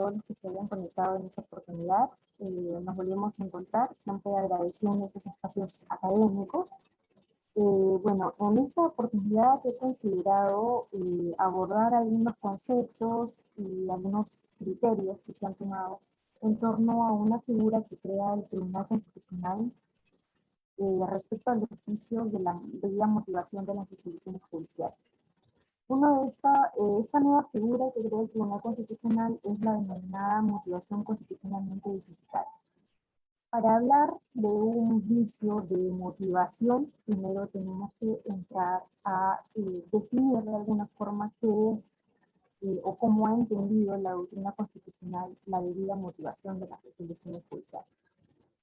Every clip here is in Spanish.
todos los que se hayan conectado en esta oportunidad. Nos volvemos a encontrar, siempre agradeciendo estos espacios académicos. Bueno, en esta oportunidad he considerado abordar algunos conceptos y algunos criterios que se han tomado en torno a una figura que crea el Tribunal Constitucional respecto al ejercicio de la debida motivación de las resoluciones judiciales. Una de esta nueva figura que crea el Tribunal Constitucional es la denominada motivación constitucionalmente deficitaria. Para hablar de un vicio de motivación, primero tenemos que entrar a definir de alguna forma qué es o cómo ha entendido la doctrina constitucional la debida motivación de las resoluciones judiciales.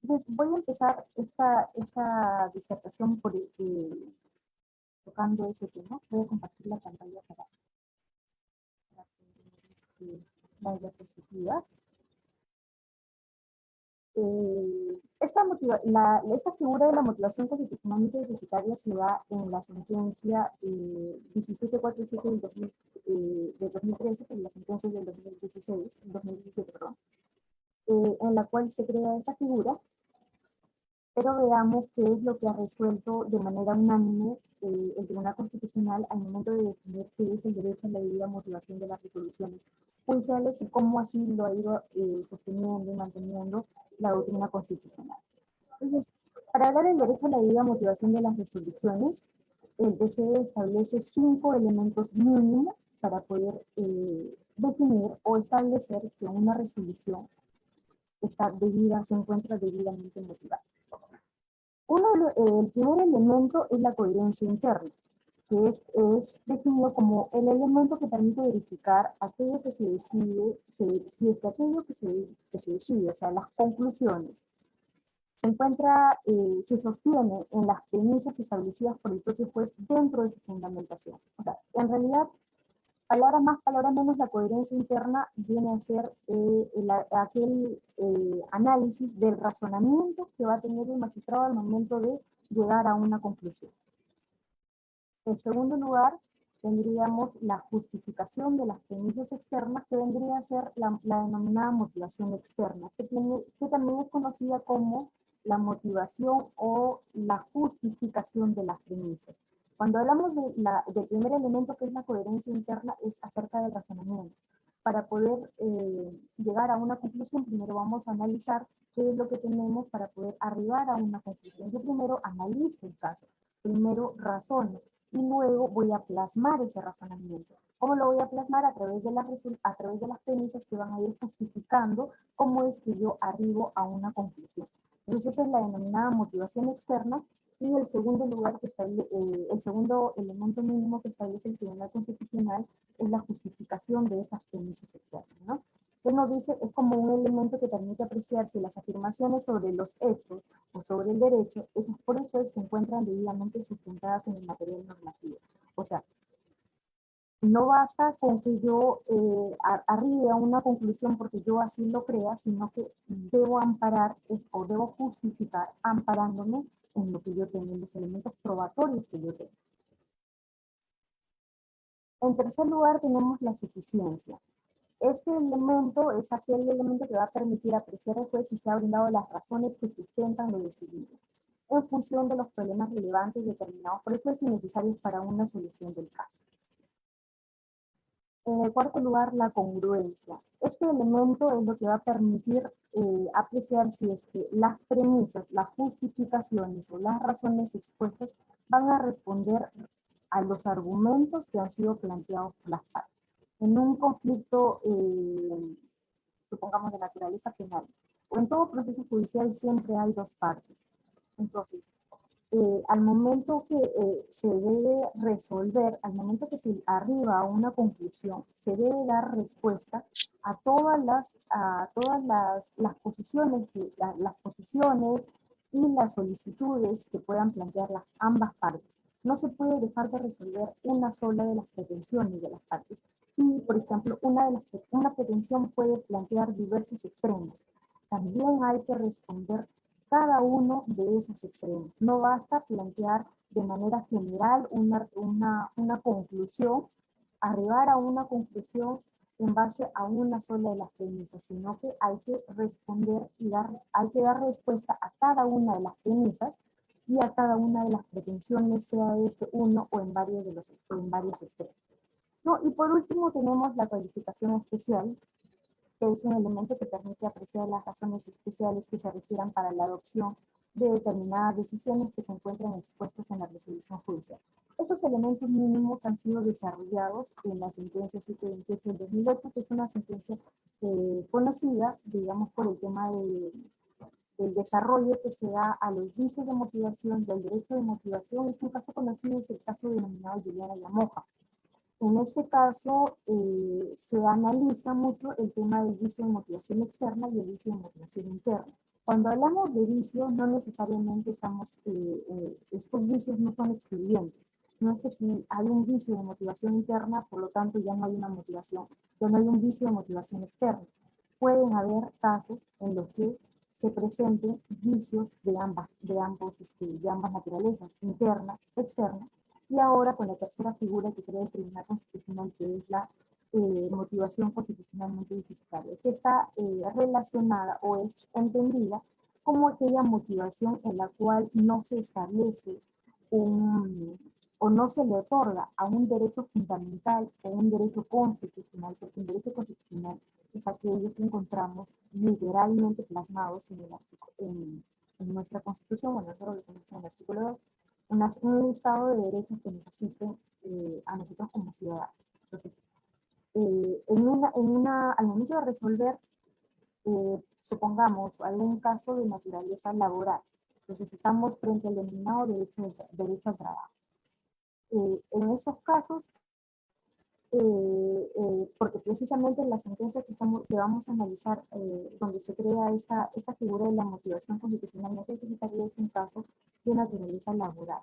Entonces, voy a empezar esta disertación tocando ese tema. Voy a compartir la pantalla para tener las diapositivas. Esta figura de la motivación constitucionalmente deficitaria se da en la sentencia 1747 del 2013, en la sentencia del 2017, en la cual se crea esta figura, pero veamos qué es lo que ha resuelto de manera unánime el Tribunal Constitucional al momento de definir qué es el derecho a la debida motivación de las resoluciones judiciales y cómo así lo ha ido sosteniendo y manteniendo la doctrina constitucional. Entonces, para hablar del derecho a la debida motivación de las resoluciones, el TCE establece 5 elementos mínimos para poder definir o establecer que una resolución se encuentra debidamente motivada. El primer elemento es la coherencia interna, que es definido como el elemento que permite verificar aquello que se decide, si es que aquello que se decide, o sea, las conclusiones, se sostiene en las premisas establecidas por el propio juez dentro de su fundamentación. O sea, en realidad, palabra más, palabra menos, la coherencia interna viene a ser aquel análisis del razonamiento que va a tener el magistrado al momento de llegar a una conclusión. En segundo lugar, tendríamos la justificación de las premisas externas, que vendría a ser la denominada motivación externa, que también es conocida como la motivación o la justificación de las premisas. Cuando hablamos del primer elemento, que es la coherencia interna, es acerca del razonamiento. Para poder llegar a una conclusión, primero vamos a analizar qué es lo que tenemos para poder arribar a una conclusión. Yo primero analizo el caso, primero razono, y luego voy a plasmar ese razonamiento. ¿Cómo lo voy a plasmar? A través de las premisas que van a ir justificando cómo es que yo arribo a una conclusión. Entonces esa es la denominada motivación externa, y el segundo elemento mínimo que establece el Tribunal Constitucional es la justificación de estas premisas externas, ¿no? Que nos dice, es como un elemento que permite apreciar si las afirmaciones sobre los hechos o sobre el derecho, hechos por el juez, se encuentran debidamente sustentadas en el material normativo. O sea, no basta con que yo arribe a una conclusión porque yo así lo crea, sino que debo amparar o debo justificar amparándome en lo que yo tengo, en los elementos probatorios que yo tengo. En tercer lugar, tenemos la suficiencia. Este elemento es aquel elemento que va a permitir apreciar al juez si se han brindado las razones que sustentan lo decidido, en función de los problemas relevantes determinados por el juez y necesarios para una solución del caso. En el cuarto lugar, la congruencia. Este elemento es lo que va a permitir apreciar si es que las premisas, las justificaciones o las razones expuestas van a responder a los argumentos que han sido planteados por las partes. En un conflicto, supongamos de naturaleza penal, o en todo proceso judicial siempre hay dos partes. Entonces, al momento que se debe resolver, al momento que se arriba a una conclusión, se debe dar respuesta a todas las posiciones y las solicitudes que puedan plantear ambas partes. No se puede dejar de resolver una sola de las pretensiones de las partes. Y, por ejemplo, una pretensión puede plantear diversos extremos. También hay que responder cada uno de esos extremos. No basta plantear de manera general una conclusión, arribar a una conclusión en base a una sola de las premisas, sino que hay que responder y hay que dar respuesta a cada una de las premisas y a cada una de las pretensiones, sea este uno o en varios extremos. ¿No? Y por último tenemos la cualificación especial, que es un elemento que permite apreciar las razones especiales que se requieran para la adopción de determinadas decisiones que se encuentran expuestas en la resolución judicial. Estos elementos mínimos han sido desarrollados en la sentencia 728 del 2008, que es una sentencia conocida, digamos, por el tema del desarrollo que se da a los vicios de motivación, del derecho de motivación. Es un caso conocido, es el caso denominado Juliana Yamoja. En este caso, se analiza mucho el tema del vicio de motivación externa y el vicio de motivación interna. Cuando hablamos de vicio, no necesariamente estos vicios no son excluyentes. No es que si hay un vicio de motivación interna, por lo tanto ya no hay una motivación, ya no hay un vicio de motivación externa. Pueden haber casos en los que se presenten vicios de ambas naturalezas, interna, externa, y ahora con la tercera figura que crea el Tribunal Constitucional, que es la motivación constitucionalmente deficitaria, que está relacionada o es entendida como aquella motivación en la cual no se establece o no se le otorga a un derecho fundamental o un derecho constitucional, porque un derecho constitucional es aquello que encontramos literalmente plasmados en nuestra Constitución, bueno, nosotros lo tenemos en el artículo 2, un listado de derechos que nos asisten a nosotros como ciudadanos. Entonces, al momento de resolver, supongamos, algún caso de naturaleza laboral, entonces estamos frente al denominado derecho al trabajo. En esos casos, porque precisamente en la sentencia que vamos a analizar, donde se crea esta figura de la motivación constitucionalmente deficitaria, es un caso de naturaleza laboral,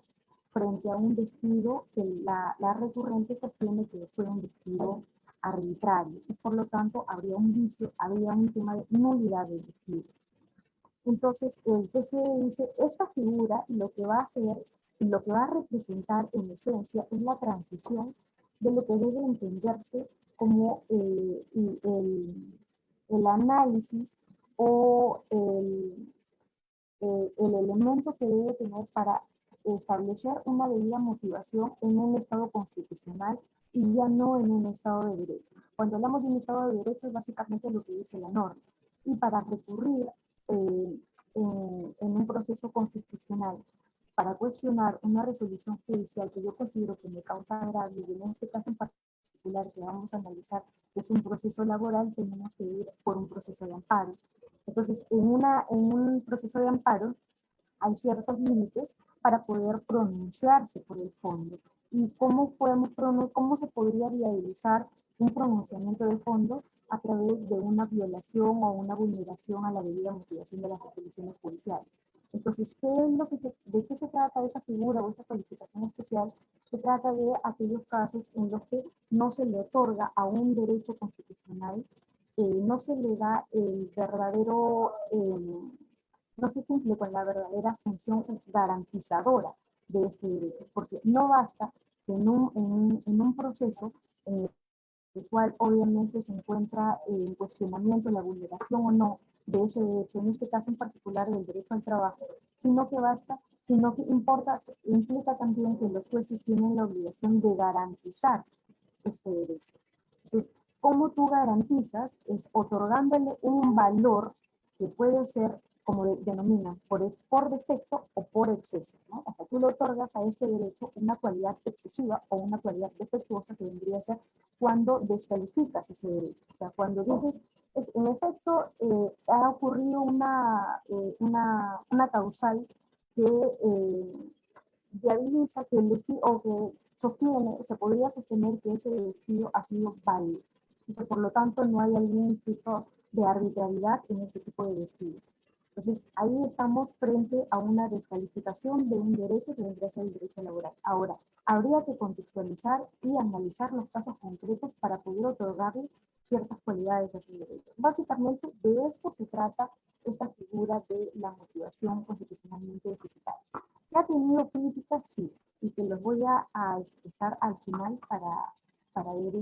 frente a un despido que la recurrente sostiene que fue un despido arbitrario, y por lo tanto habría un tema de nulidad del despido. Entonces, el TCE dice, esta figura lo que va a hacer, lo que va a representar en esencia es la transición de lo que debe entenderse como el análisis o el elemento que debe tener para establecer una debida motivación en un Estado constitucional y ya no en un Estado de derecho. Cuando hablamos de un Estado de derecho es básicamente lo que dice la norma. Y para recurrir en un proceso constitucional para cuestionar una resolución judicial que yo considero que me causa agravio, y en este caso en particular que vamos a analizar, que es un proceso laboral, tenemos que ir por un proceso de amparo. Entonces, en un proceso de amparo hay ciertos límites para poder pronunciarse por el fondo. ¿Y cómo se podría viabilizar un pronunciamiento de fondo a través de una violación o una vulneración a la debida motivación de las resoluciones judiciales? Entonces, ¿de qué se trata esa figura o esa cualificación especial? Se trata de aquellos casos en los que no se le otorga a un derecho constitucional, no se le da el verdadero, no se cumple con la verdadera función garantizadora de este derecho, porque no basta que en un proceso en el cual obviamente se encuentra en cuestionamiento la vulneración o no de ese derecho, en este caso en particular del derecho al trabajo, sino que implica también que los jueces tienen la obligación de garantizar este derecho. Entonces, ¿cómo tú garantizas? Es otorgándole un valor que puede ser, como denominan, por defecto o por exceso, ¿no? O sea, tú le otorgas a este derecho una cualidad excesiva o una cualidad defectuosa, que vendría a ser cuando descalificas ese derecho. O sea, cuando dices, en efecto, ha ocurrido una causal que viabiliza que el despido, o que se podría sostener que ese despido ha sido válido, y que por lo tanto no hay algún tipo de arbitrariedad en ese tipo de despido. Entonces, ahí estamos frente a una descalificación de un derecho que vendría a ser el derecho laboral. Ahora, habría que contextualizar y analizar los casos concretos para poder otorgarle ciertas cualidades a ese derecho. Básicamente, de esto se trata esta figura de la motivación constitucionalmente deficitaria. ¿Que ha tenido críticas? Sí, y que los voy a expresar al final para ver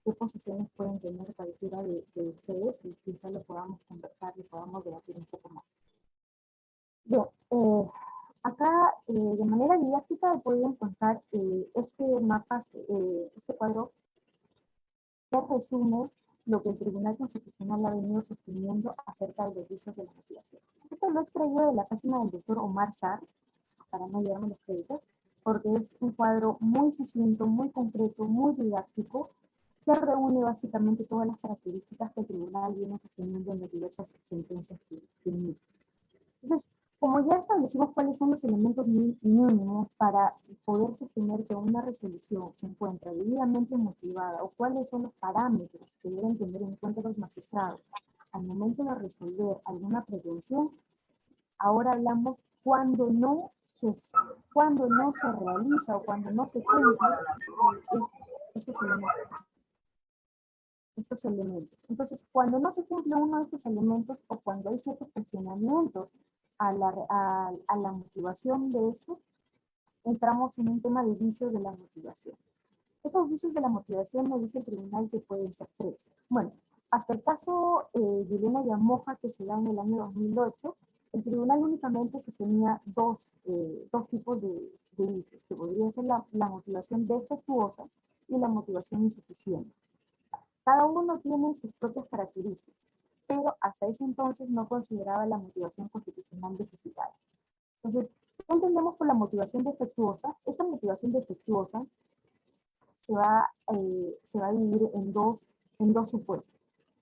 qué posiciones pueden tener cualquiera de ustedes y quizá lo podamos conversar y podamos debatir un poco más. Bien, acá de manera didáctica he podido encontrar este mapa, este cuadro que resume lo que el Tribunal Constitucional ha venido sosteniendo acerca de los vicios de la motivación. Esto lo he extraído de la página del doctor Omar Sarr, para no llevarme los créditos, porque es un cuadro muy sucinto, muy concreto, muy didáctico, que reúne básicamente todas las características que el tribunal viene sosteniendo en las diversas sentencias que emite. Entonces, como ya establecimos cuáles son los elementos mínimos para poder sostener que una resolución se encuentra debidamente motivada, o cuáles son los parámetros que deben tener en cuenta los magistrados al momento de resolver alguna prevención, ahora hablamos cuando no se realiza o cuando no se cumple estos elementos. Entonces, cuando no se cumple uno de estos elementos o cuando hay ciertos cuestionamientos a la motivación de eso, entramos en un tema de vicios de la motivación. Estos vicios de la motivación nos dice el tribunal que pueden ser tres. Bueno, hasta el caso Juliana Yamoja, que se da en el año 2008, el tribunal únicamente sostenía dos tipos de vicios, que podría ser la motivación defectuosa y la motivación insuficiente. Cada uno tiene sus propias características, pero hasta ese entonces no consideraba la motivación constitucional deficitaria. Entonces, ¿qué entendemos por la motivación defectuosa? Esta motivación defectuosa se va a dividir en dos supuestos.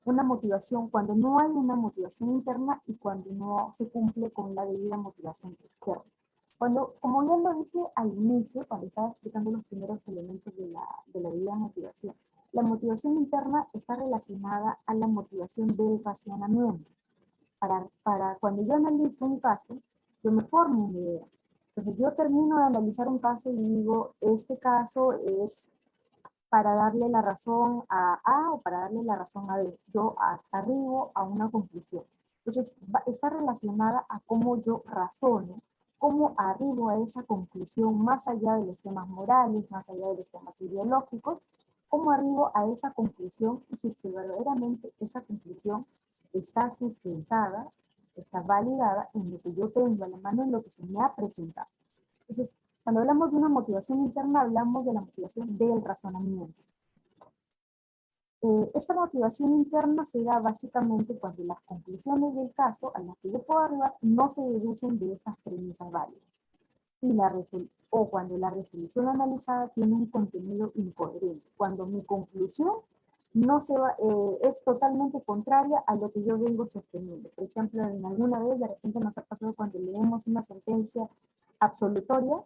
Una motivación cuando no hay una motivación interna y cuando no se cumple con la debida motivación externa. Como ya lo dije al inicio, cuando estaba explicando los primeros elementos de la debida motivación, la motivación interna está relacionada a la motivación del racionamiento. Para cuando yo analizo un caso, yo me formo una idea. Entonces yo termino de analizar un caso y digo, este caso es para darle la razón a A o para darle la razón a B. Yo arribo a una conclusión. Entonces está relacionada a cómo yo razono, cómo arribo a esa conclusión más allá de los temas morales, más allá de los temas ideológicos, cómo arribo a esa conclusión y si verdaderamente esa conclusión está sustentada, está validada en lo que yo tengo a la mano, en lo que se me ha presentado. Entonces, cuando hablamos de una motivación interna, hablamos de la motivación del razonamiento. Esta motivación interna se da básicamente cuando las conclusiones del caso a las que yo puedo arribar no se deducen de estas premisas válidas. O cuando la resolución analizada tiene un contenido incoherente. Cuando mi conclusión no es totalmente contraria a lo que yo vengo sosteniendo. Por ejemplo, en alguna vez de repente nos ha pasado cuando leemos una sentencia absolutoria,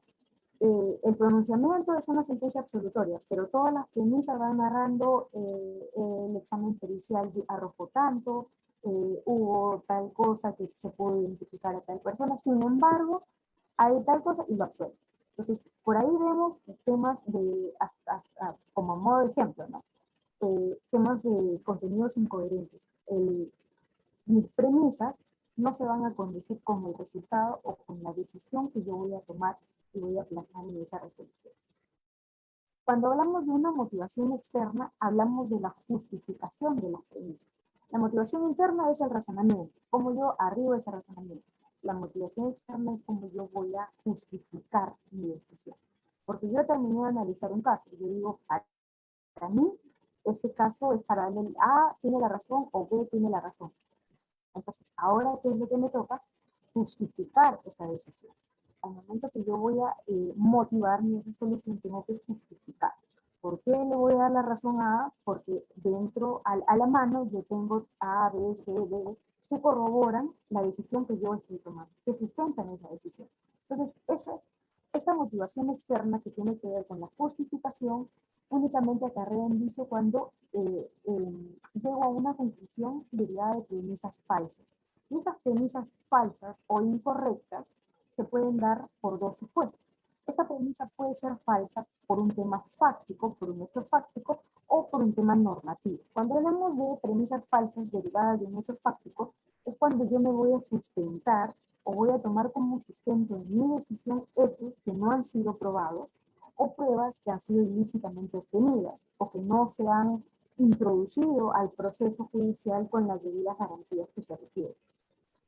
el pronunciamiento es una sentencia absolutoria, pero todas las premisas van narrando el examen pericial arrojó tanto, hubo tal cosa que se puede identificar a tal persona, sin embargo, hay tal cosa y lo absuelve. Entonces, por ahí vemos temas como modo de ejemplo, ¿no? Temas de contenidos incoherentes. Mis premisas no se van a conducir con el resultado o con la decisión que yo voy a tomar y voy a plasmar en esa resolución. Cuando hablamos de una motivación externa, hablamos de la justificación de las premisas. La motivación interna es el razonamiento, cómo yo arribo a ese razonamiento. La motivación externa es cómo yo voy a justificar mi decisión. Porque yo terminé de analizar un caso, yo digo, para mí, este caso es para el A tiene la razón o B tiene la razón. Entonces, ahora, ¿qué es lo que me toca? Justificar esa decisión. Al momento que yo voy a motivar mi resolución, tengo que justificar. ¿Por qué le voy a dar la razón a A? Porque dentro, a la mano, yo tengo A, B, C, D, que corroboran la decisión que yo estoy tomando, que sustentan esa decisión. Entonces, esta motivación externa que tiene que ver con la justificación, únicamente acarrea en vicio cuando llego a una conclusión derivada de premisas falsas. Y esas premisas falsas o incorrectas se pueden dar por dos supuestos. Esta premisa puede ser falsa por un tema fáctico, por un hecho fáctico, o por un tema normativo. Cuando hablamos de premisas falsas derivadas de un hecho fáctico, es cuando yo me voy a sustentar o voy a tomar como sustento en mi decisión hechos que no han sido probados o pruebas que han sido ilícitamente obtenidas o que no se han introducido al proceso judicial con las debidas garantías que se requieren.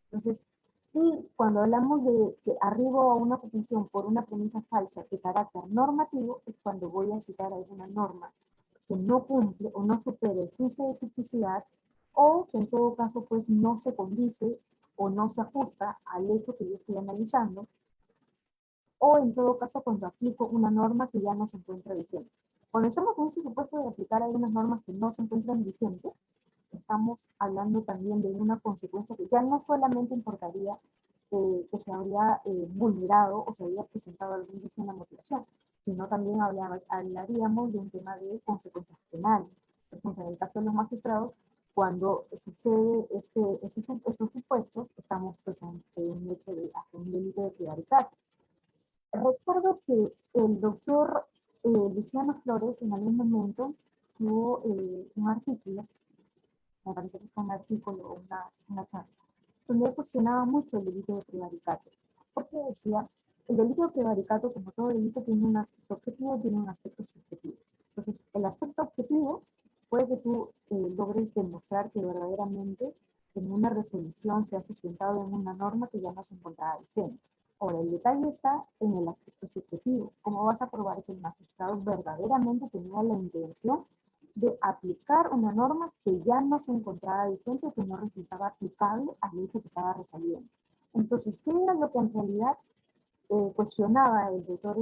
Entonces, y cuando hablamos de que arribo a una conclusión por una premisa falsa de carácter normativo, es cuando voy a citar alguna norma que no cumple o no supere el juicio de tipicidad, o que en todo caso pues no se condice o no se ajusta al hecho que yo estoy analizando, o en todo caso cuando aplico una norma que ya no se encuentra vigente. Cuando estamos en este supuesto de aplicar algunas normas que no se encuentran vigentes, estamos hablando también de una consecuencia que ya no solamente importaría que se habría vulnerado o se habría presentado algún vicio en la motivación, sino también hablaríamos de un tema de consecuencias penales. Por ejemplo, en el caso de los magistrados, cuando sucede estos supuestos, estamos pues ante un hecho de un delito de prevaricato. Recuerdo que el doctor Luciano Flores en algún momento tuvo un artículo, me parece que fue un artículo o una charla, donde él cuestionaba mucho el delito de prevaricato, porque decía, el delito de prevaricato, como todo delito, tiene un aspecto objetivo, tiene un aspecto subjetivo. Entonces, el aspecto objetivo puede que tú logres demostrar que verdaderamente en una resolución se ha sustentado en una norma que ya no se encontraba vigente. Ahora, el detalle está en el aspecto subjetivo. ¿Cómo vas a probar que el magistrado verdaderamente tenía la intención de aplicar una norma que ya no se encontraba vigente o que no resultaba aplicable al hecho que estaba resolviendo? Entonces, ¿qué era lo que en realidad cuestionaba el doctor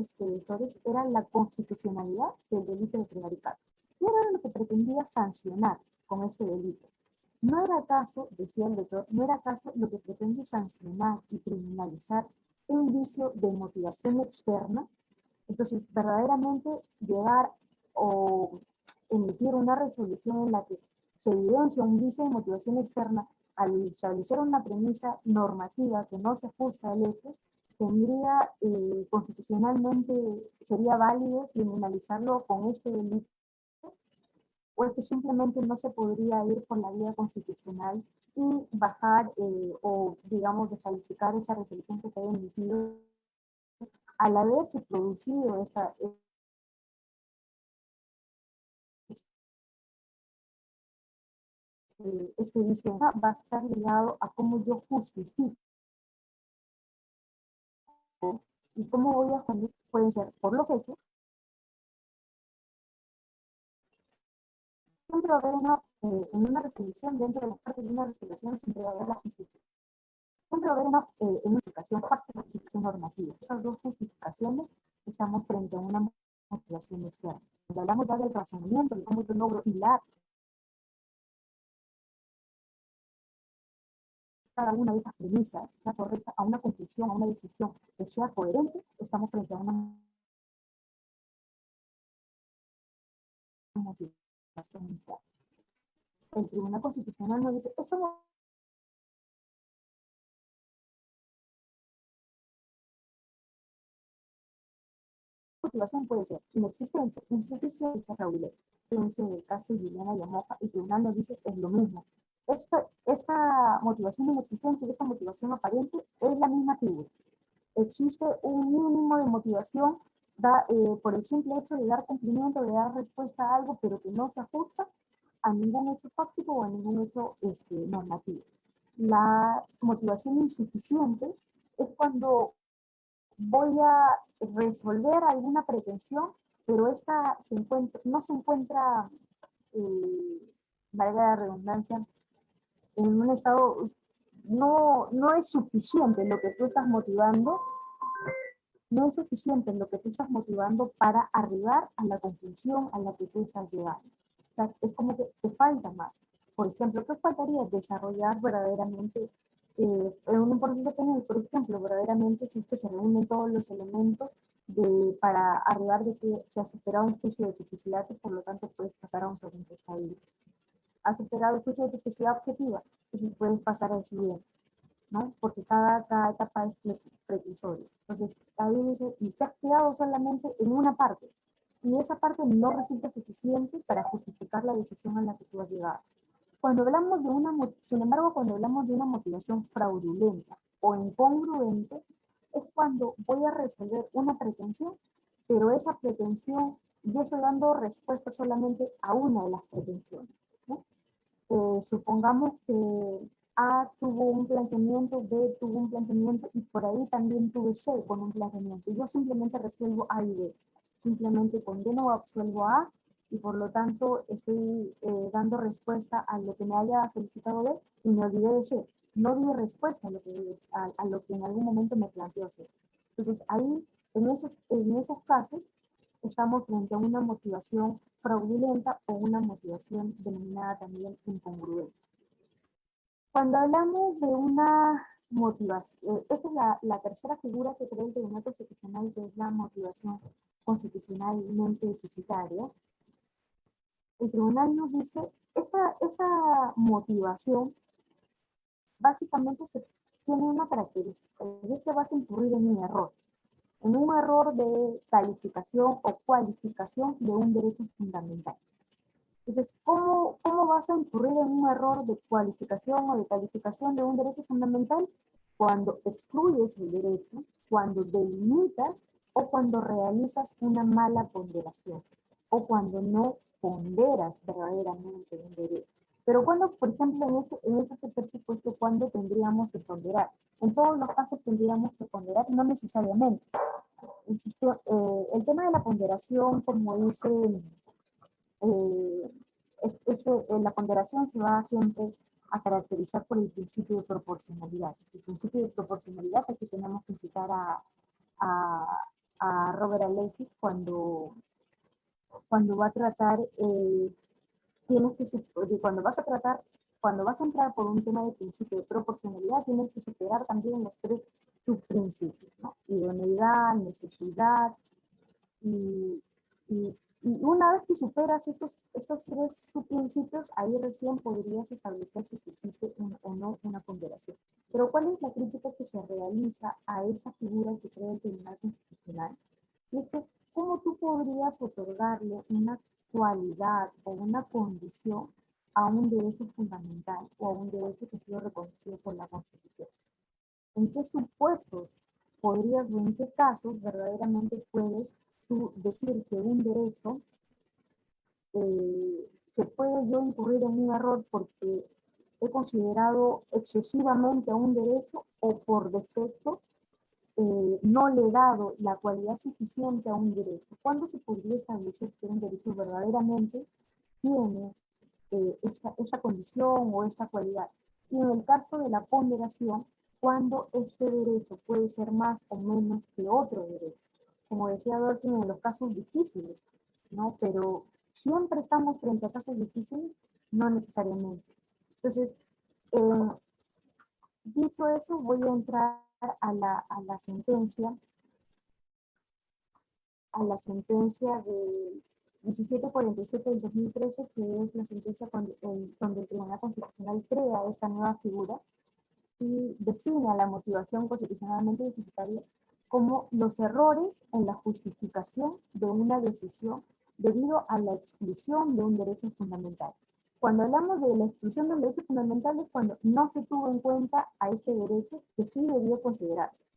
Torres? Era la constitucionalidad del delito de prevaricato. ¿Qué era lo que pretendía sancionar con este delito? ¿No era acaso, decía el doctor, no era acaso lo que pretende sancionar y criminalizar un vicio de motivación externa? Entonces, verdaderamente llegar o emitir una resolución en la que se evidencia un vicio de motivación externa al establecer una premisa normativa que no se ajusta al hecho, tendría constitucionalmente, sería válido criminalizarlo con este delito, o es que simplemente no se podría ir por la vía constitucional y bajar o, digamos, descalificar esa resolución que se haya emitido al haberse producido este vicio. Va a estar ligado a cómo yo justifico y cómo voy a justificar, pueden ser por los hechos. Siempre va a haber en una resolución, dentro de las partes de una resolución, siempre va a haber la justificación. Siempre va a haber una justificación, parte de la justificación normativa. Esas dos justificaciones, estamos frente a una motivación externa. Cuando hablamos ya del razonamiento, de cómo yo logro hilar cada una de esas premisas, la correcta, a una conclusión, a una decisión que sea coherente, estamos frente a una motivación externa. El Tribunal Constitucional nos dice, esa motivación puede ser inexistente, insuficiente, fraudulenta. Fíjense en el caso de Juliana Yamoja, el tribunal nos dice es lo mismo. Esta motivación inexistente y esta motivación aparente es la misma figura. Existe un mínimo de motivación por el simple hecho de dar cumplimiento, de dar respuesta a algo, pero que no se ajusta a ningún hecho fáctico o a ningún hecho normativo. La motivación insuficiente es cuando voy a resolver alguna pretensión, pero esta no se encuentra, valga la redundancia, en un estado, no es suficiente lo que tú estás motivando, no es suficiente lo que tú estás motivando para arribar a la conclusión a la que tú estás llegando. O sea, es como que te falta más. Por ejemplo, ¿qué faltaría? Desarrollar verdaderamente en un proceso penal, por ejemplo, verdaderamente si es que se reúnen todos los elementos para arribar de que se ha superado un juicio de tipicidad y por lo tanto puedes pasar a un segundo estadio. Ha superado el juicio de tipicidad objetiva, entonces puedes pasar al siguiente, ¿no? Porque cada etapa es preclusoria. Entonces, ahí dice, y te has quedado solamente en una parte, y esa parte no resulta suficiente para justificar la decisión a la que tú has llegado. Cuando hablamos de sin embargo, cuando hablamos de una motivación fraudulenta o incongruente, es cuando voy a resolver una pretensión, pero esa pretensión yo estoy dando respuesta solamente a una de las pretensiones, ¿no? Supongamos que A tuvo un planteamiento, B tuvo un planteamiento y por ahí también tuve C con un planteamiento. Yo simplemente resuelvo A y B. Simplemente condeno o absuelvo a A y por lo tanto estoy dando respuesta a lo que me haya solicitado B y me olvidé de C. No di respuesta a lo que en algún momento me planteó C. Entonces ahí, en esos casos, estamos frente a una motivación fraudulenta o una motivación denominada también incongruente. Cuando hablamos de una motivación, esta es la tercera figura que cree el Tribunal Constitucional, que es la motivación constitucionalmente deficitaria. El tribunal nos dice, esa motivación básicamente tiene una característica, y es que vas a incurrir en un error de calificación o cualificación de un derecho fundamental. Entonces, ¿cómo vas a incurrir en un error de cualificación o de calificación de un derecho fundamental? Cuando excluyes el derecho, cuando delimitas o cuando realizas una mala ponderación o cuando no ponderas verdaderamente un derecho. Pero cuando, por ejemplo, en este tercer supuesto, ¿cuándo tendríamos que ponderar? En todos los casos tendríamos que ponderar, no necesariamente. El tema de la ponderación, como dice la ponderación se va siempre a caracterizar por el principio de proporcionalidad. El principio de proporcionalidad, aquí tenemos que citar a Robert Alexis cuando va a tratar, cuando vas a entrar por un tema de principio de proporcionalidad, tienes que superar también los tres subprincipios, ¿no? Idoneidad, necesidad y una vez que superas estos tres subprincipios, ahí recién podrías establecer si existe o no una ponderación. Pero ¿cuál es la crítica que se realiza a esta figura que crea el Tribunal Constitucional? Y es que, ¿cómo tú podrías otorgarle una cualidad o una condición a un derecho fundamental o a un derecho que ha sido reconocido por la Constitución? ¿En qué supuestos podrías o en qué casos verdaderamente puedes tú decir que un derecho, que puedo yo incurrir en un error porque he considerado excesivamente a un derecho o por defecto no le he dado la cualidad suficiente a un derecho? ¿Cuándo se podría establecer que un derecho verdaderamente tiene esta condición o esta cualidad? Y en el caso de la ponderación, cuando este derecho puede ser más o menos que otro derecho. Como decía Dworkin, en los casos difíciles, ¿no? Pero siempre estamos frente a casos difíciles, no necesariamente. Entonces, dicho eso, voy a entrar a la sentencia de 1747 del 2013, que es la sentencia donde el Tribunal Constitucional crea esta nueva figura y define a la motivación constitucionalmente deficitaria como los errores en la justificación de una decisión debido a la exclusión de un derecho fundamental. Cuando hablamos de la exclusión de un derecho fundamental es cuando no se tuvo en cuenta a este derecho que sí debió considerarse,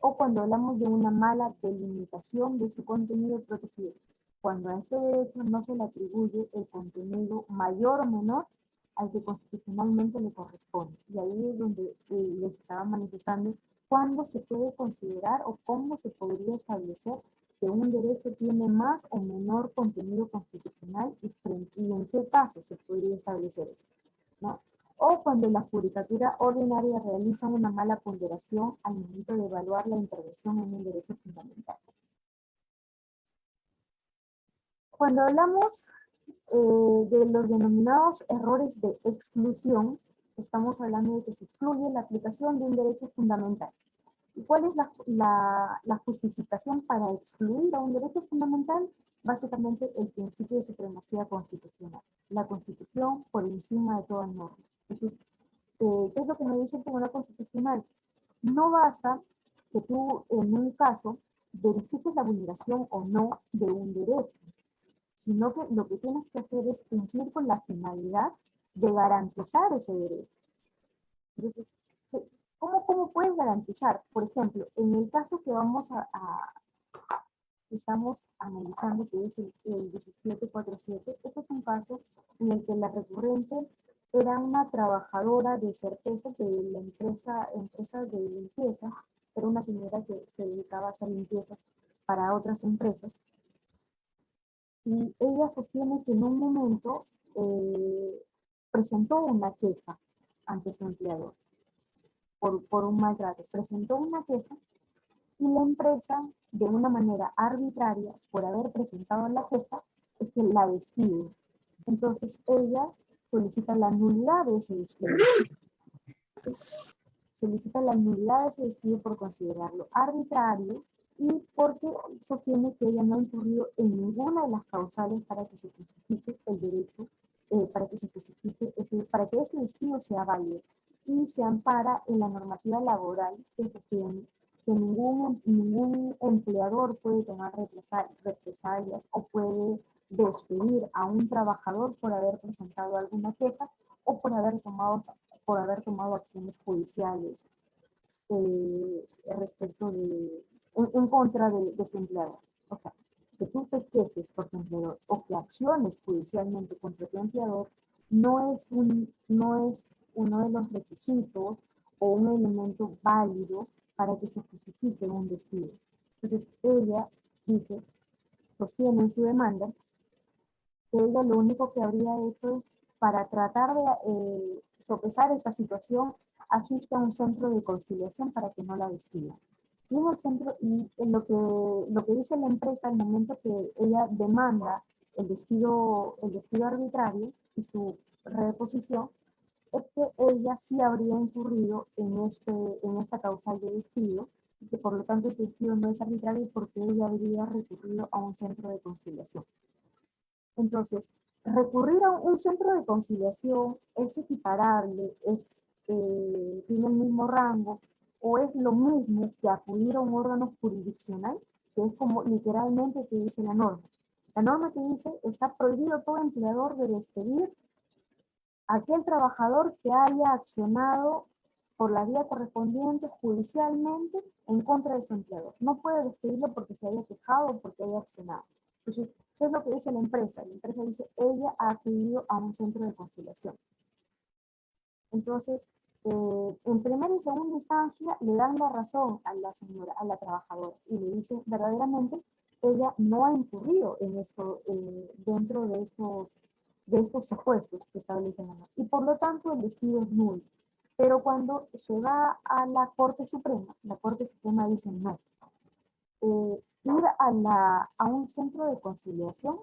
o cuando hablamos de una mala delimitación de su contenido protegido, cuando a este derecho no se le atribuye el contenido mayor o menor al que constitucionalmente le corresponde. Y ahí es donde les estaba manifestando cuándo se puede considerar o cómo se podría establecer que un derecho tiene más o menor contenido constitucional y en qué caso se podría establecer eso, ¿no? O cuando la judicatura ordinaria realiza una mala ponderación al momento de evaluar la intervención en un derecho fundamental. Cuando hablamos de los denominados errores de exclusión, estamos hablando de que se excluye la aplicación de un derecho fundamental. ¿Y cuál es la justificación para excluir a un derecho fundamental? Básicamente el principio de supremacía constitucional, la Constitución por encima de toda norma. Entonces, ¿qué es lo que me dice el Tribunal Constitucional? No basta que tú en un caso verifiques la vulneración o no de un derecho, sino que lo que tienes que hacer es cumplir con la finalidad de garantizar ese derecho. Entonces, ¿cómo puedes garantizar? Por ejemplo, en el caso que vamos estamos analizando, que es el 1747, este es un caso en el que la recurrente era una trabajadora de certeza de la empresa de limpieza, era una señora que se dedicaba a hacer limpieza para otras empresas, y ella sostiene que en un momento presentó una queja ante su empleador por un maltrato, presentó una queja y la empresa, de una manera arbitraria, por haber presentado la queja, es que la despide. Entonces ella solicita la nulidad de ese despido. Solicita la nulidad de ese despido por considerarlo arbitrario y porque sostiene que ella no ha incurrido en ninguna de las causales para que se justifique el derecho, para que se justifique, para que ese despido sea válido, y se ampara en la normativa laboral que sostiene que ningún empleador puede tomar represalias o puede despedir a un trabajador por haber presentado alguna queja o por haber tomado acciones judiciales respecto en contra de su empleador. O sea, que tú te quejes por tu empleador o que acciones judicialmente contra tu empleador no es uno de los requisitos o un elemento válido para que se justifique un despido. Entonces, ella dice, sostiene en su demanda que ella lo único que habría hecho para tratar de sopesar esta situación, asiste a un centro de conciliación para que no la despidan. Y en el centro, y en lo que dice la empresa al momento que ella demanda el despido arbitrario y su reposición, es que ella sí habría incurrido en esta causal de despido, y que por lo tanto este despido no es arbitrario porque ella habría recurrido a un centro de conciliación. Entonces, recurrir a un centro de conciliación es equiparable, tiene el mismo rango, o es lo mismo que acudir a un órgano jurisdiccional, que es como literalmente que dice la norma. La norma que dice, está prohibido todo empleador de despedir a aquel trabajador que haya accionado por la vía correspondiente judicialmente en contra de su empleador. No puede despedirlo porque se haya quejado o porque haya accionado. Entonces, ¿qué es lo que dice la empresa? La empresa dice, ella ha acudido a un centro de conciliación. Entonces, en primera y segunda instancia le dan la razón a la señora, a la trabajadora, y le dicen verdaderamente, ella no ha incurrido en esto, dentro de estos supuestos que establecen la norma. Y por lo tanto el despido es nulo. Pero cuando se va a la Corte Suprema dice no. Ir a un centro de conciliación,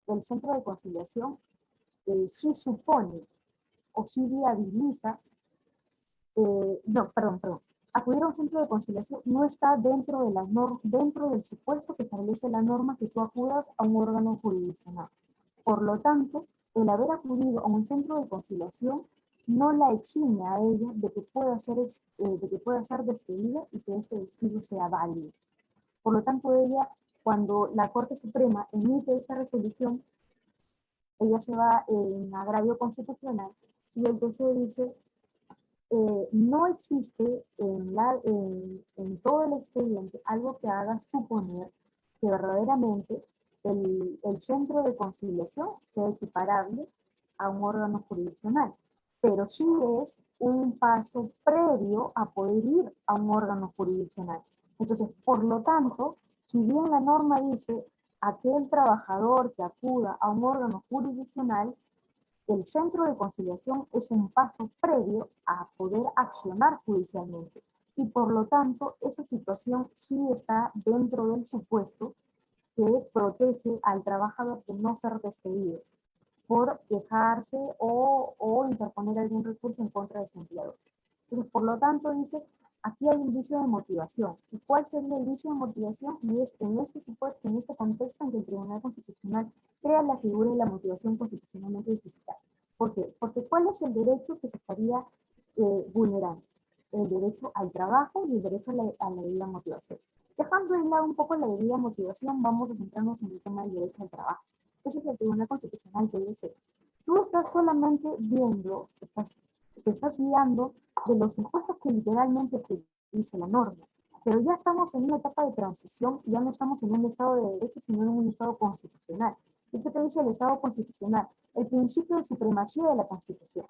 el centro de conciliación sí supone o sí viabiliza, acudir a un centro de conciliación no está dentro de la dentro del supuesto que establece la norma que tú acudas a un órgano jurisdiccional. Por lo tanto, el haber acudido a un centro de conciliación no la exime a ella de que pueda ser despedida y que este despido sea válido. Por lo tanto, ella, cuando la Corte Suprema emite esta resolución, ella se va en agravio constitucional y el TC dice, no existe en todo el expediente algo que haga suponer que verdaderamente el centro de conciliación sea equiparable a un órgano jurisdiccional, pero sí es un paso previo a poder ir a un órgano jurisdiccional. Entonces, por lo tanto, si bien la norma dice aquel trabajador que acuda a un órgano jurisdiccional, el centro de conciliación es un paso previo a poder accionar judicialmente y por lo tanto esa situación sí está dentro del supuesto que protege al trabajador de no ser despedido por quejarse o interponer algún recurso en contra de su empleador. Entonces, por lo tanto, dice, aquí hay un vicio de motivación. ¿Y cuál sería el vicio de motivación? Y es en este supuesto, en este contexto en que el Tribunal Constitucional crea la figura de la motivación constitucionalmente justificada. ¿Por qué? Porque ¿cuál es el derecho que se estaría vulnerando? El derecho al trabajo y el derecho a la debida motivación. Dejando de lado un poco la debida motivación, vamos a centrarnos en el tema del derecho al trabajo. Ese es el Tribunal Constitucional que dice, tú estás solamente viendo, te estás guiando de los supuestos que literalmente te dice la norma. pero ya estamos en una etapa de transición, ya no estamos en un Estado de Derecho, sino en un Estado constitucional. ¿Y qué te dice el Estado constitucional? El principio de supremacía de la Constitución.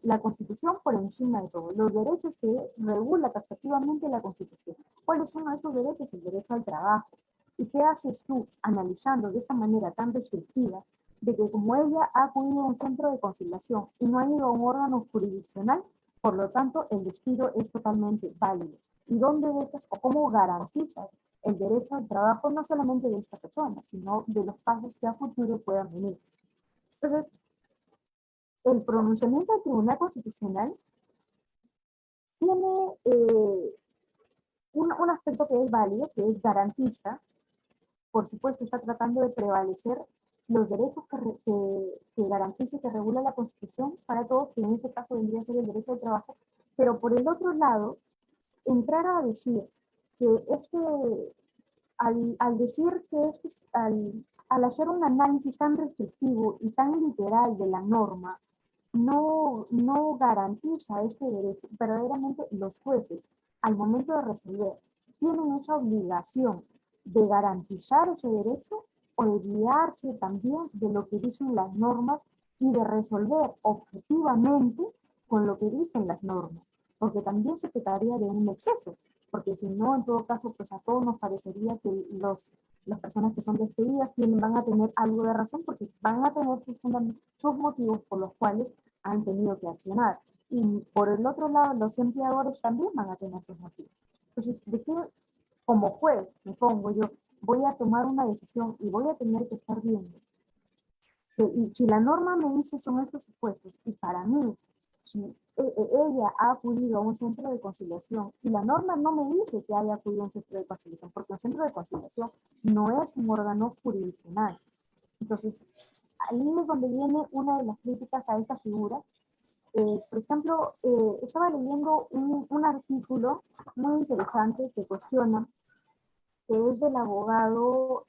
La Constitución por encima de todo, los derechos que regula taxativamente la Constitución. ¿Cuáles son estos derechos? El derecho al trabajo. ¿Y qué haces tú analizando de esta manera tan restrictiva de que como ella ha acudido a un centro de conciliación y no ha ido a un órgano jurisdiccional, por lo tanto el despido es totalmente válido? ¿Y dónde dejas o cómo garantizas el derecho al trabajo no solamente de esta persona, sino de los pasos que a futuro puedan venir? Entonces, el pronunciamiento del Tribunal Constitucional tiene un aspecto que es válido, que es garantista. Por supuesto, está tratando de prevalecer los derechos que garantiza y que regula la Constitución para todos, que en este caso vendría a ser el derecho al trabajo, pero por el otro lado, entrar a decir que al decir que al hacer un análisis tan restrictivo y tan literal de la norma, no garantiza este derecho. Verdaderamente los jueces, al momento de resolver, tienen esa obligación de garantizar ese derecho o de guiarse también de lo que dicen las normas y de resolver objetivamente con lo que dicen las normas, porque también se pecaría de un exceso, porque si no, en todo caso, pues a todos nos parecería que las personas que son despedidas van a tener algo de razón, porque van a tener sus motivos por los cuales han tenido que accionar. Y por el otro lado, los empleadores también van a tener sus motivos. Entonces, ¿de qué como juez me pongo yo? Voy a tomar una decisión y voy a tener que estar viendo y si la norma me dice son estos supuestos, y para mí, si ella ha acudido a un centro de conciliación, y la norma no me dice que haya acudido a un centro de conciliación, porque un centro de conciliación no es un órgano jurisdiccional. Entonces, ahí es donde viene una de las críticas a esta figura. Por ejemplo, estaba leyendo un artículo muy interesante que cuestiona, que es del abogado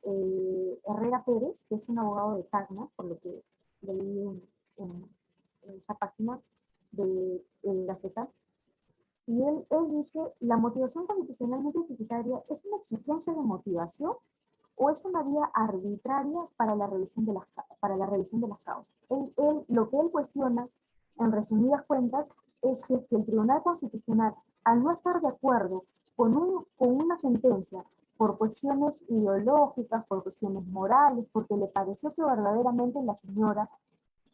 Herrera Pérez, que es un abogado de Tacna, por lo que leí en esa página de Gaceta. Y él dice, ¿la motivación constitucionalmente deficitaria es una exigencia de motivación o es una vía arbitraria para la revisión de las causas? Lo que él cuestiona, en resumidas cuentas, es que el Tribunal Constitucional, al no estar de acuerdo con una sentencia por cuestiones ideológicas, por cuestiones morales, porque le pareció que verdaderamente la señora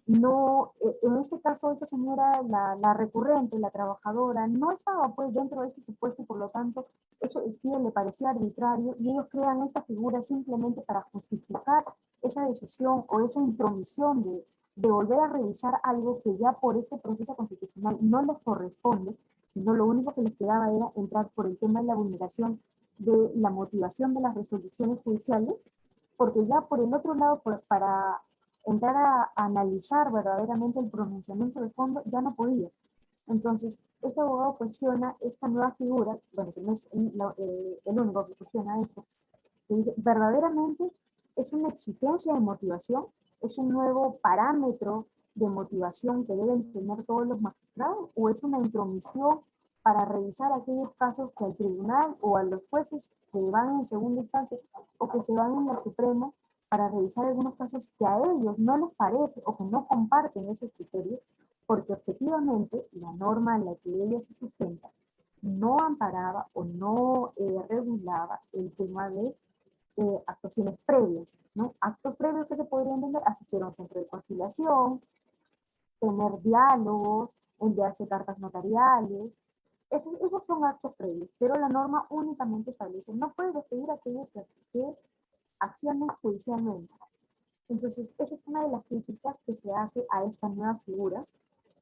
no, en este caso esta señora, la recurrente, la trabajadora, no estaba pues dentro de este supuesto y por lo tanto eso le parecía arbitrario y ellos crean esta figura simplemente para justificar esa decisión o esa intromisión de volver a revisar algo que ya por este proceso constitucional no les corresponde, sino lo único que les quedaba era entrar por el tema de la vulneración de la motivación de las resoluciones judiciales, porque ya por el otro lado, para entrar a analizar verdaderamente el pronunciamiento de fondo, ya no podía. Entonces, este abogado cuestiona esta nueva figura, bueno, que no es el único que cuestiona esto, que dice, verdaderamente es una exigencia de motivación, es un nuevo parámetro de motivación que deben tener todos los magistrados, o es una intromisión para revisar aquellos casos que al tribunal o a los jueces que van en segunda instancia o que se van en la Suprema para revisar algunos casos que a ellos no les parece o que no comparten ese criterio, porque objetivamente la norma en la que ella se sustenta no amparaba o no regulaba el tema de actuaciones previas, ¿no? Actos previos que se podrían entender, asistir a un centro de conciliación, tener diálogos, enviarse cartas notariales. Esos son actos previos, pero la norma únicamente establece, no puede despedir a aquellos que accionen judicialmente. Entonces, esa es una de las críticas que se hace a esta nueva figura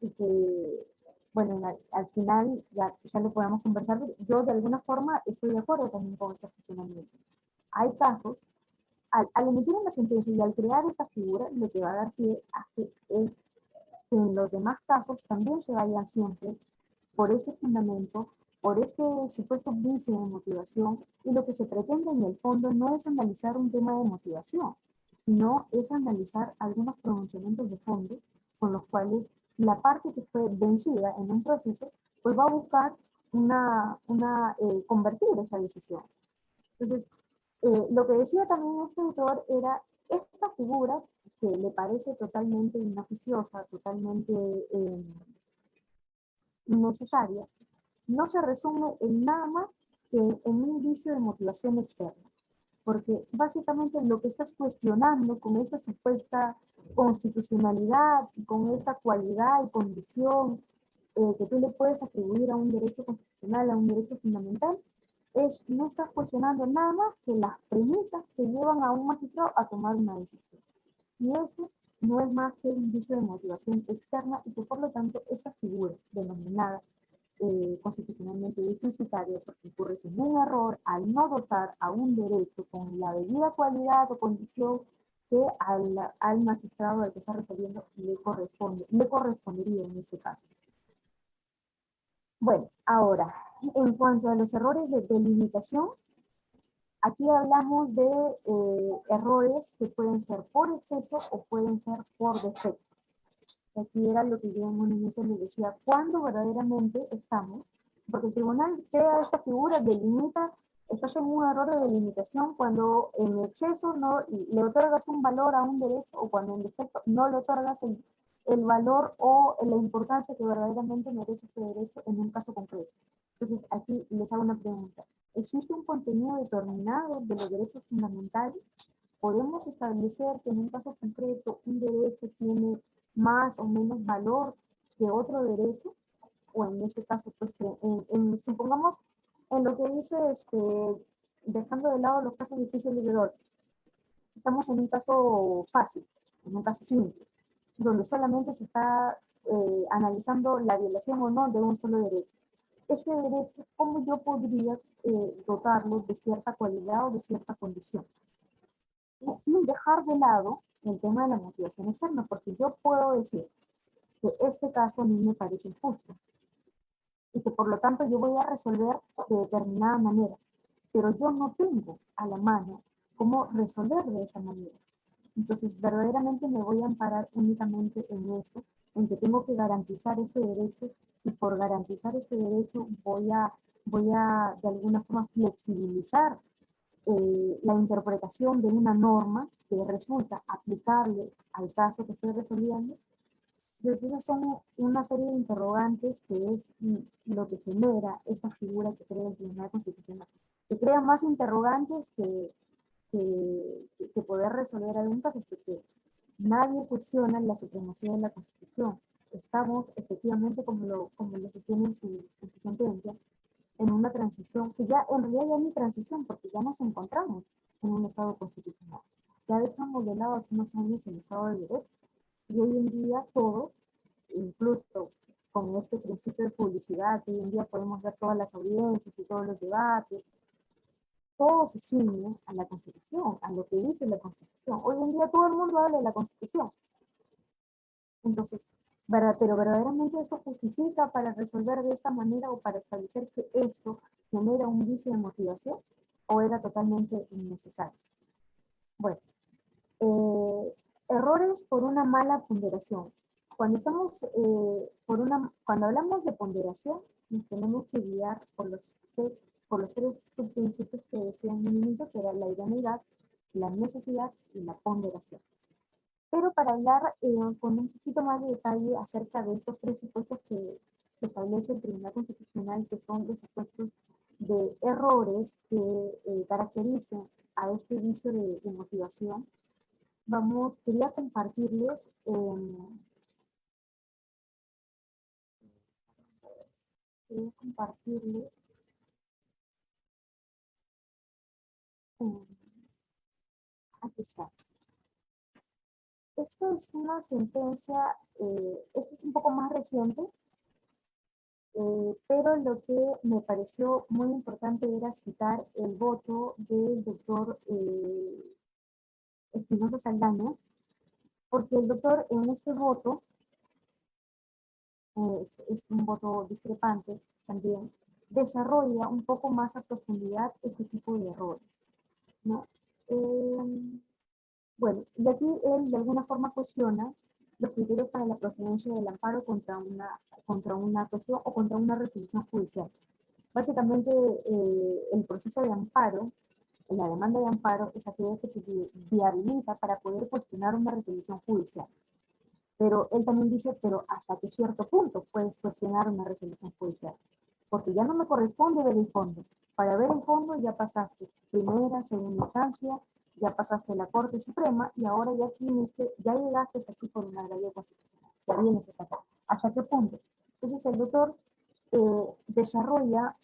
y que, bueno, al final ya lo podemos conversar. Yo de alguna forma estoy de acuerdo también con estos cuestionamientos. Hay casos, al emitir una sentencia y al crear esta figura, lo que va a dar pie a que en los demás casos también se vayan siempre por este fundamento, por este supuesto vicio de motivación, y lo que se pretende en el fondo no es analizar un tema de motivación, sino es analizar algunos pronunciamientos de fondo con los cuales la parte que fue vencida en un proceso, pues va a buscar convertir esa decisión. Entonces, lo que decía también este autor era esta figura que le parece totalmente inoficiosa, totalmente innecesaria, no se resume en nada más que en un vicio de motivación externa. Porque básicamente lo que estás cuestionando con esta supuesta constitucionalidad, con esta cualidad y condición que tú le puedes atribuir a un derecho constitucional, a un derecho fundamental, no estás cuestionando nada más que las premisas que llevan a un magistrado a tomar una decisión. Y eso no es más que un vicio de motivación externa y que por lo tanto esa figura denominada constitucionalmente deficitaria porque incurres en un error al no dotar a un derecho con la debida cualidad o condición que al magistrado al que está resolviendo le correspondería en ese caso. Bueno, ahora, en cuanto a los errores de delimitación, aquí hablamos de errores que pueden ser por exceso o pueden ser por defecto. Aquí era lo que yo en un inicio les decía, cuando verdaderamente estamos, porque el tribunal crea esta figura, delimita, estás en un error de delimitación cuando en exceso no le otorgas un valor a un derecho o cuando en defecto no le otorgas el valor o la importancia que verdaderamente merece este derecho en un caso concreto. Entonces aquí les hago una pregunta. ¿Existe un contenido determinado de los derechos fundamentales? ¿Podemos establecer que en un caso concreto un derecho tiene más o menos valor que otro derecho? O en este caso, pues, supongamos en lo que dice, dejando de lado los casos difíciles de dolor, estamos en un caso fácil, en un caso simple, donde solamente se está analizando la violación o no de un solo derecho. Este derecho, ¿cómo yo podría dotarlo de cierta cualidad o de cierta condición? Y sin dejar de lado el tema de la motivación externa, porque yo puedo decir que este caso a mí me parece injusto y que por lo tanto yo voy a resolver de determinada manera, pero yo no tengo a la mano cómo resolver de esa manera. Entonces, verdaderamente me voy a amparar únicamente en eso, en que tengo que garantizar ese derecho y por garantizar ese derecho voy a de alguna forma flexibilizar la interpretación de una norma que resulta aplicable al caso que estoy resolviendo. Entonces, esas son una serie de interrogantes que es lo que genera esta figura que crea el Tribunal Constitucional, que crea más interrogantes que poder resolver algún caso, porque nadie cuestiona la supremacía de la Constitución. Estamos efectivamente, como lo sostiene en su sentencia, en una transición, que ya en realidad ya no hay transición, porque ya nos encontramos en un Estado constitucional. Ya dejamos de lado hace unos años el Estado de Derecho, y hoy en día todo, incluso con este principio de publicidad, que hoy en día podemos ver todas las audiencias y todos los debates, todo se ciñe a la Constitución, a lo que dice la Constitución. Hoy en día todo el mundo habla de la Constitución. Entonces, pero verdaderamente esto justifica para resolver de esta manera o para establecer que esto genera un vicio de motivación o era totalmente innecesario. Bueno, errores por una mala ponderación. Cuando cuando hablamos de ponderación, nos tenemos que guiar por los tres subprincipios que decían en un inicio, que era la idoneidad, la necesidad y la ponderación. Pero para hablar con un poquito más de detalle acerca de estos tres supuestos que establece el Tribunal Constitucional, que son los supuestos de errores que caracterizan a este vicio de motivación, quería compartirles aquí está. Esto es una sentencia, esto es un poco más reciente, pero lo que me pareció muy importante era citar el voto del doctor Espinosa Saldaña, porque el doctor en este voto, es un voto discrepante también, desarrolla un poco más a profundidad este tipo de errores, ¿no? Bueno, y aquí él de alguna forma cuestiona los criterios para la procedencia del amparo contra una cuestión o contra una resolución judicial. Básicamente, el proceso de amparo, la demanda de amparo, es aquella que te viabiliza para poder cuestionar una resolución judicial. Pero él también dice, pero hasta qué cierto punto puedes cuestionar una resolución judicial. Porque ya no me corresponde ver el fondo. Para ver el fondo ya pasaste primera, segunda instancia, ya pasaste la Corte Suprema y ahora ya tienes que, ya llegaste hasta aquí por una realidad constitucional. Ya vienes hasta acá. ¿Hasta qué punto? Entonces el doctor desarrolla,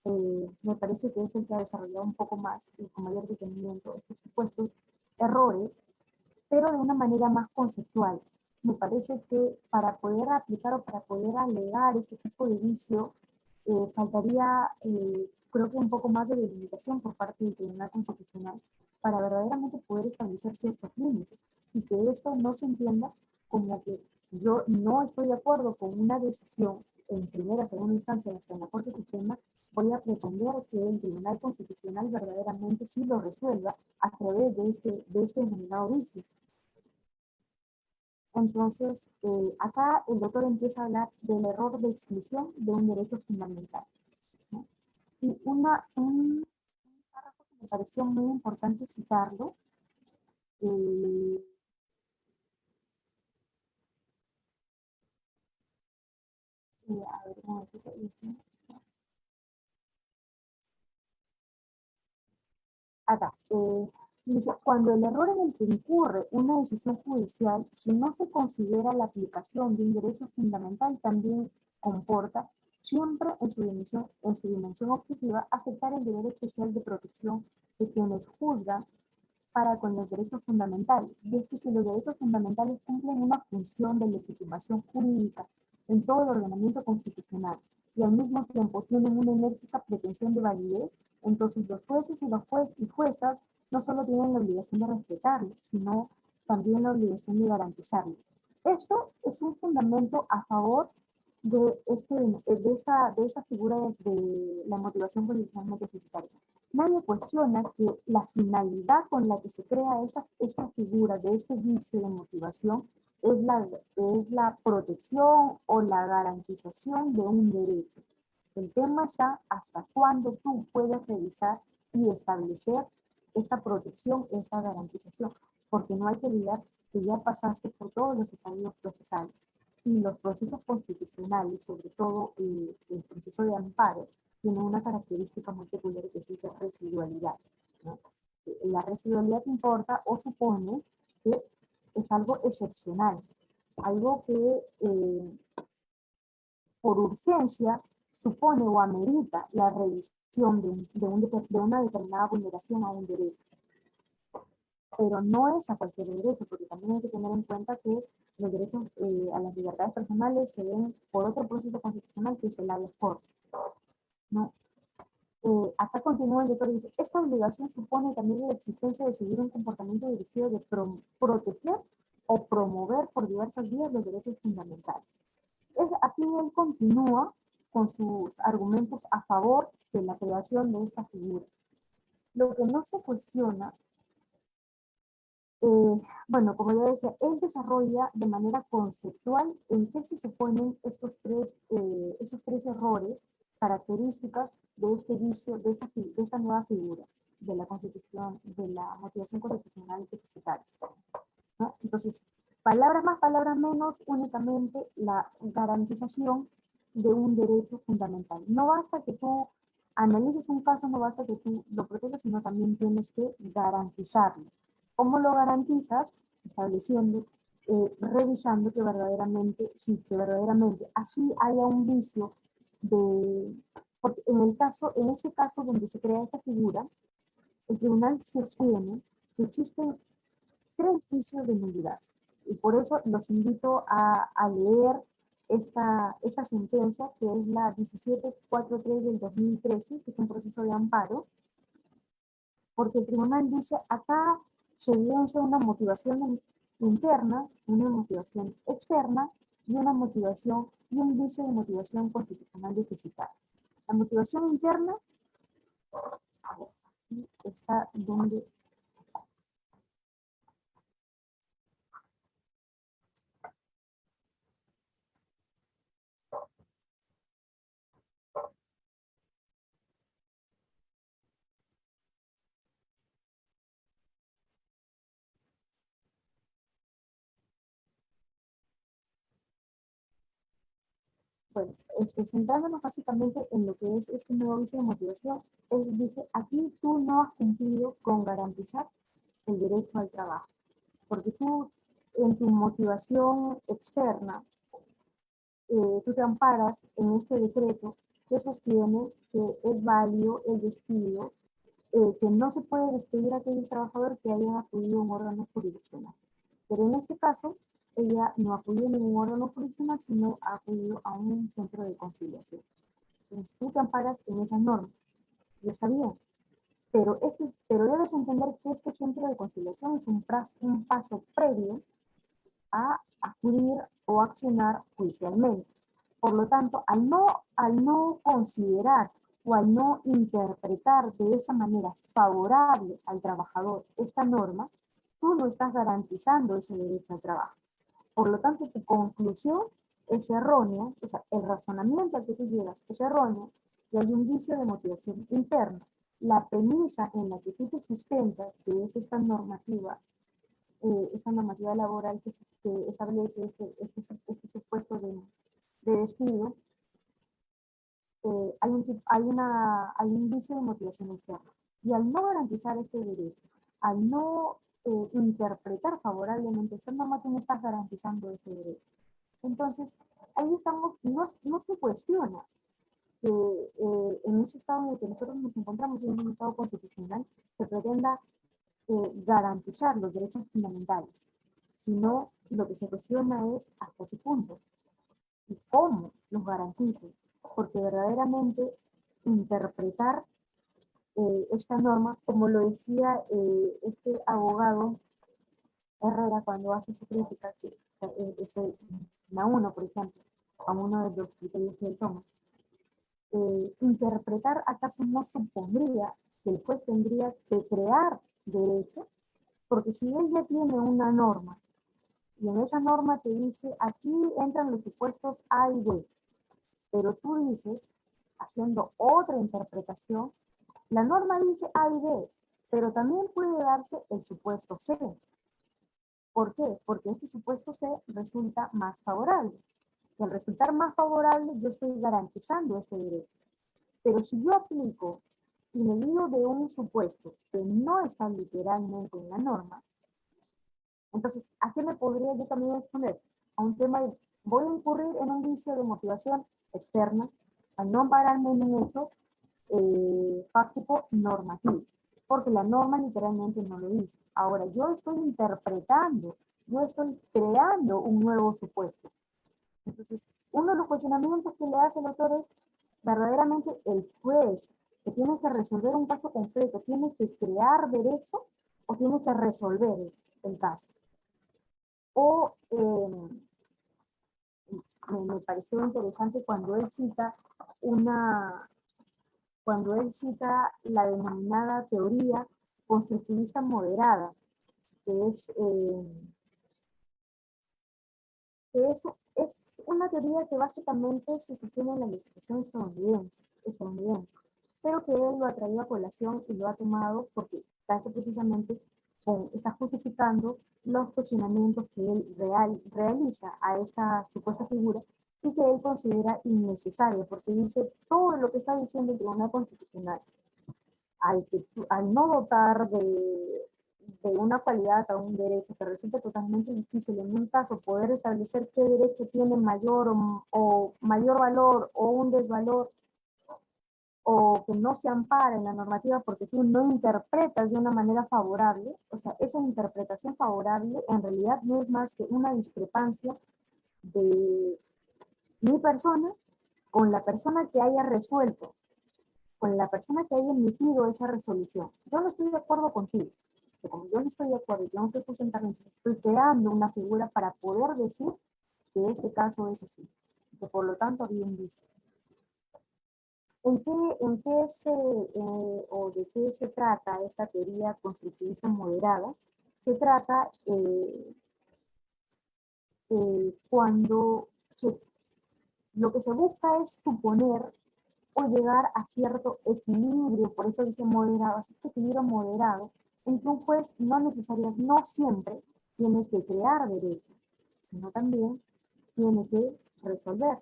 me parece que es el que ha desarrollado un poco más y con mayor detenimiento estos supuestos errores, pero de una manera más conceptual. Me parece que para poder aplicar o para poder alegar este tipo de vicio, faltaría, creo que un poco más de delimitación por parte del Tribunal Constitucional para verdaderamente poder establecer ciertos límites y que esto no se entienda como que si yo no estoy de acuerdo con una decisión en primera, segunda instancia, hasta en la Corte Suprema, voy a pretender que el Tribunal Constitucional verdaderamente sí lo resuelva a través de este denominado vicio. Entonces, acá el doctor empieza a hablar del error de exclusión de un derecho fundamental, ¿no? Y un párrafo que me pareció muy importante citarlo, eh, a ver, un momentito, acá, dice, cuando el error en el que incurre una decisión judicial, si no se considera la aplicación de un derecho fundamental, también comporta siempre en su dimensión objetiva afectar el deber especial de protección de quienes juzgan para con los derechos fundamentales. Y es que si los derechos fundamentales cumplen una función de legitimación jurídica en todo el ordenamiento constitucional y al mismo tiempo tienen una enérgica pretensión de validez, entonces los jueces y los juezas no solo tienen la obligación de respetarlo, sino también la obligación de garantizarlo. Esto es un fundamento a favor de esta figura de la motivación políticamente necesaria. Nadie cuestiona que la finalidad con la que se crea esta figura de este vicio de motivación es la protección o la garantización de un derecho. El tema está hasta cuándo tú puedes revisar y establecer esta protección, esta garantización, porque no hay que olvidar que ya pasaste por todos los estadios procesales y los procesos constitucionales, sobre todo el proceso de amparo, tiene una característica muy peculiar que es la residualidad, ¿no? La residualidad importa o supone que es algo excepcional, algo que por urgencia supone o amerita la revisión de una determinada vulneración a un derecho. Pero no es a cualquier derecho, porque también hay que tener en cuenta que los derechos a las libertades personales se ven por otro proceso constitucional que es el habeas corpus, ¿no? Acá continúa el doctor y dice, esta obligación supone también la exigencia de seguir un comportamiento dirigido de proteger o promover por diversas vías los derechos fundamentales. Aquí él continúa con sus argumentos a favor de la creación de esta figura. Lo que no se cuestiona, bueno, como ya decía, él desarrolla de manera conceptual en qué se suponen estos tres errores, características de este vicio, de esta nueva figura de la constitución, de la motivación constitucional deficitaria, ¿no? Entonces, palabras más, palabras menos, únicamente la garantización de un derecho fundamental. No basta que tú analices un caso, no basta que tú lo protejas, sino también tienes que garantizarlo. ¿Cómo lo garantizas? Estableciendo, revisando que verdaderamente, sí, que verdaderamente así haya un vicio de, porque en este caso donde se crea esta figura, el tribunal sostiene que existen tres vicios de nulidad. Y por eso los invito a leer esta sentencia, que es la 1743 del 2013, que es un proceso de amparo, porque el tribunal dice, acá se evidencia una motivación interna, una motivación externa y una motivación y un vicio de motivación constitucional deficitaria. La motivación interna, aquí está donde Bueno, centrándonos básicamente en lo que es este nuevo vicio de motivación, él dice, aquí tú no has cumplido con garantizar el derecho al trabajo, porque tú en tu motivación externa, tú te amparas en este decreto que sostiene que es válido el despido, que no se puede despedir a aquellos trabajadores que hayan acudido a un órgano jurisdiccional. Pero en este caso, ella no acudió a ningún órgano jurisdiccional, sino ha acudido a un centro de conciliación. Entonces, tú te amparas en esas normas, y está bien. Pero debes entender que este centro de conciliación es un paso previo a acudir o accionar judicialmente. Por lo tanto, al no considerar o al no interpretar de esa manera favorable al trabajador esta norma, tú no estás garantizando ese derecho al trabajo. Por lo tanto, tu conclusión es errónea, o sea, el razonamiento al que tú llegas es erróneo y hay un vicio de motivación interna. La premisa en la que tú te sustentas, que es esta normativa laboral que establece este supuesto de despido, hay un vicio de motivación externa. Y al no garantizar este derecho, al no interpretar favorablemente esta norma, tú no estás garantizando este derecho. Entonces, ahí estamos, no se cuestiona que en ese estado en el que nosotros nos encontramos, en un estado constitucional, se pretenda garantizar los derechos fundamentales, sino lo que se cuestiona es hasta qué punto y cómo los garantice, porque verdaderamente interpretar esta norma, como lo decía este abogado Herrera cuando hace su crítica, que es la uno, por ejemplo, a uno de los criterios que él toma, interpretar acaso no supondría que el juez tendría que crear derecho, porque si él ya tiene una norma y en esa norma te dice aquí entran los supuestos A y B, pero tú dices, haciendo otra interpretación, la norma dice A y B, pero también puede darse el supuesto C. ¿Por qué? Porque este supuesto C resulta más favorable. Y al resultar más favorable, yo estoy garantizando este derecho. Pero si yo aplico y me guío de un supuesto que no está literalmente en la norma, entonces, ¿a qué me podría yo también exponer? A un tema de, voy a incurrir en un vicio de motivación externa al no ampararme en un hecho fáctico normativo, porque la norma literalmente no lo dice. Ahora, yo estoy interpretando, yo estoy creando un nuevo supuesto. Entonces, uno de los cuestionamientos que le hace el autor es, verdaderamente el juez que tiene que resolver un caso completo, ¿tiene que crear derecho o tiene que resolver el caso? O me pareció interesante una, cuando él cita la denominada teoría constructivista moderada, que es una teoría que básicamente se sostiene en la legislación estadounidense, pero que él lo ha traído a colación y lo ha tomado porque casi precisamente está justificando los cuestionamientos que él realiza a esta supuesta figura y que él considera innecesario, porque dice todo lo que está diciendo el Tribunal Constitucional, al no dotar de una cualidad a un derecho que resulta totalmente difícil en un caso poder establecer qué derecho tiene mayor o mayor valor o un desvalor, o que no se ampara en la normativa porque tú no interpretas de una manera favorable, o sea, esa interpretación favorable en realidad no es más que una discrepancia de mi persona con la persona que haya resuelto, con la persona que haya emitido esa resolución. Yo no estoy de acuerdo contigo, pero como yo no estoy de acuerdo, yo no estoy presentando, entonces estoy creando una figura para poder decir que este caso es así, que por lo tanto había un vicio. O de qué se trata esta teoría constructivista moderada? Se trata cuando lo que se busca es suponer o llegar a cierto equilibrio, por eso dice moderado, así que equilibrio moderado, en que un juez no siempre tiene que crear derecho, sino también tiene que resolver.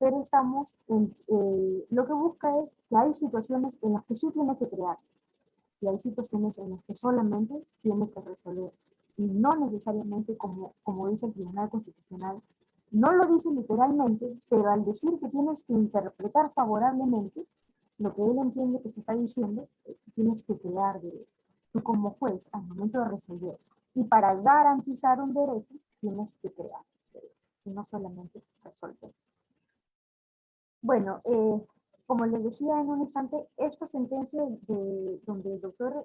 pero estamos lo que busca es que hay situaciones en las que sí tienes que crear, y hay situaciones en las que solamente tienes que resolver, y no necesariamente como dice el Tribunal Constitucional. No lo dice literalmente, pero al decir que tienes que interpretar favorablemente, lo que él entiende que se está diciendo es que tienes que crear derecho. Tú como juez, al momento de resolver, y para garantizar un derecho, tienes que crear derecho, y no solamente resolver. Bueno, como les decía en un instante, esta sentencia donde el doctor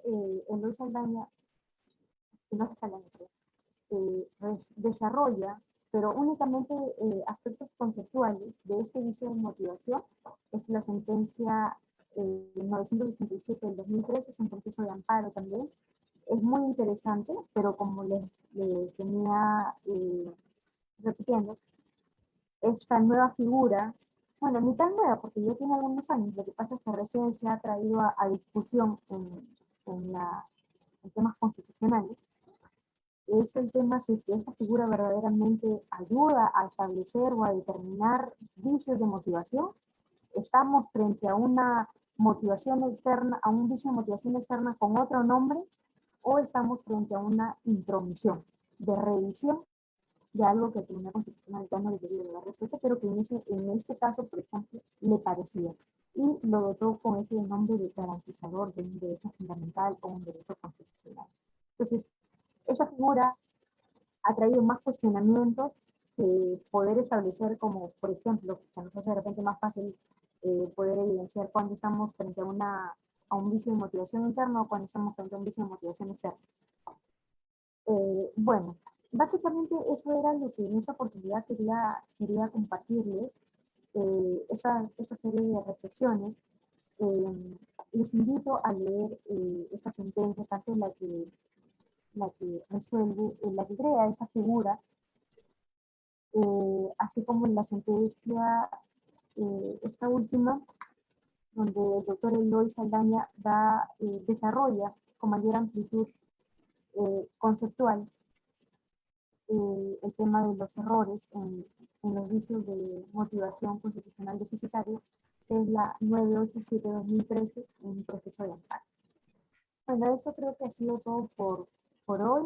Eloy Saldaña, no Saldaña, desarrolla, pero únicamente aspectos conceptuales de este vicio de motivación, es la sentencia 987 del 2013, es un proceso de amparo también. Es muy interesante, pero como les tenía repitiendo, esta nueva figura, bueno, ni tan nueva, porque ya tiene algunos años, lo que pasa es que recién se ha traído a discusión en temas constitucionales, es el tema si esta figura verdaderamente ayuda a establecer o a determinar vicios de motivación. Estamos frente a una motivación externa, a un vicio de motivación externa con otro nombre, o estamos frente a una intromisión de revisión de algo que el Tribunal Constitucional ya no debería dar respuesta, pero que en este caso, por ejemplo, le parecía. Y lo dotó con ese nombre de garantizador de un derecho fundamental o un derecho constitucional. Entonces, esa figura ha traído más cuestionamientos que poder establecer como, por ejemplo, se nos hace de repente más fácil poder evidenciar cuando estamos frente a un vicio de motivación interna o cuando estamos frente a un vicio de motivación externa. Bueno, básicamente eso era lo que en esta oportunidad quería compartirles, esta serie de reflexiones. Les invito a leer esta sentencia, tanto la que resuelve, la que crea esa figura, así como en la sentencia, esta última, donde el doctor Eloy Saldaña desarrolla con mayor amplitud conceptual el tema de los errores en los vicios de motivación constitucional deficitario, que es la 987-2013, en un proceso de amparo. Bueno, eso creo que ha sido todo por hoy.